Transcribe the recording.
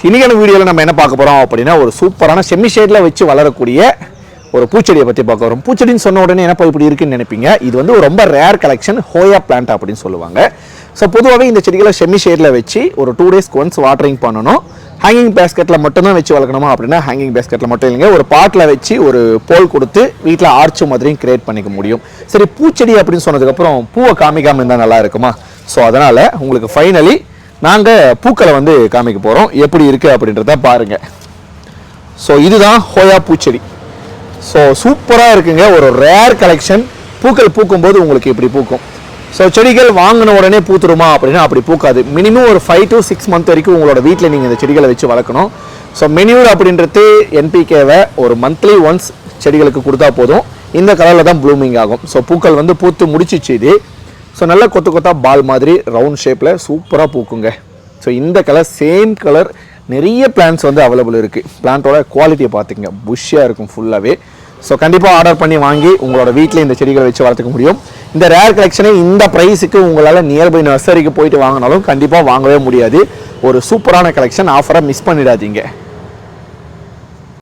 இன்னைக்கான வீடியோவில் நம்ம என்ன பார்க்க போகிறோம் அப்படின்னா ஒரு சூப்பரான செமி ஷேடில் வச்சு வளரக்கூடிய ஒரு பூச்செடியை பற்றி பார்க்க வரோம். பூச்செடின்னு சொன்ன உடனே என்னப்பா இப்படி இருக்குன்னு நினைப்பீங்க. இது வந்து ஒரு ரொம்ப ரேர் கலெக்ஷன், ஹோயா பிளான்ட் அப்படின்னு சொல்லுவாங்க. ஸோ பொதுவாகவே இந்த செடிகளை செமி ஷேடில் வச்சு ஒரு 2 டேஸ்க்கு ஒன்ஸ் வாட்டரிங் பண்ணணும். ஹேங்கிங் பேஸ்கெட்டில் மட்டும்தான் வச்சு வளர்க்கணுமா அப்படின்னா ஹேங்கிங் பேஸ்கெட்டில் மட்டும் இல்லைங்க, ஒரு பாட்டில் வச்சு ஒரு போல் கொடுத்து வீட்டில் ஆர்ச் மாதிரியும் கிரியேட் பண்ணிக்க முடியும். சரி, பூச்செடி அப்படின்னு சொன்னதுக்கப்புறம் பூவை காமிக்காமல் இருந்தால் நல்லா இருக்குமா? ஸோ அதனால் உங்களுக்கு ஃபைனலி நாங்கள் பூக்களை வந்து காமிக்க போகிறோம். எப்படி இருக்குது அப்படின்றத பாருங்கள். ஸோ இதுதான் ஹோயா பூச்செடி. ஸோ சூப்பராக இருக்குங்க, ஒரு ரேர் கலெக்ஷன். பூக்கள் பூக்கும்போது உங்களுக்கு இப்படி பூக்கும். ஸோ செடிகள் வாங்கின உடனே பூத்துருமா அப்படின்னா அப்படி பூக்காது. மினிமம் ஒரு 5 to 6 months வரைக்கும் உங்களோட வீட்டில் நீங்கள் இந்த செடிகளை வச்சு வளர்க்கணும். ஸோ மெனியூர் அப்படின்றது NPKவை ஒரு மந்த்லி ஒன்ஸ் செடிகளுக்கு கொடுத்தா போதும். இந்த கலரில் தான் ப்ளூமிங் ஆகும். ஸோ பூக்கள் வந்து பூத்து முடிச்சிச்சு இது. ஸோ நல்லா கொத்தா பால் மாதிரி ரவுண்ட் ஷேப்பில் சூப்பராக பூக்குங்க. ஸோ இந்த கலர் சேம் கலர் நிறைய பிளான்ஸ் வந்து அவைலபிள் இருக்குது. பிளான்ட்டோட குவாலிட்டியை பார்த்துங்க, புஷ்ஷாக இருக்கும் ஃபுல்லாகவே. ஸோ கண்டிப்பாக ஆர்டர் பண்ணி வாங்கி உங்களோட வீட்டில் இந்த செடிகளை வச்சு வளர்த்துக்க முடியும். இந்த ரேர் கலெக்ஷனை இந்த ப்ரைஸுக்கு உங்களால் நியர்பை நர்சரிக்கு போயிட்டு வாங்கினாலும் கண்டிப்பாக வாங்கவே முடியாது. ஒரு சூப்பரான கலெக்ஷன், ஆஃபரை மிஸ் பண்ணிடாதீங்க.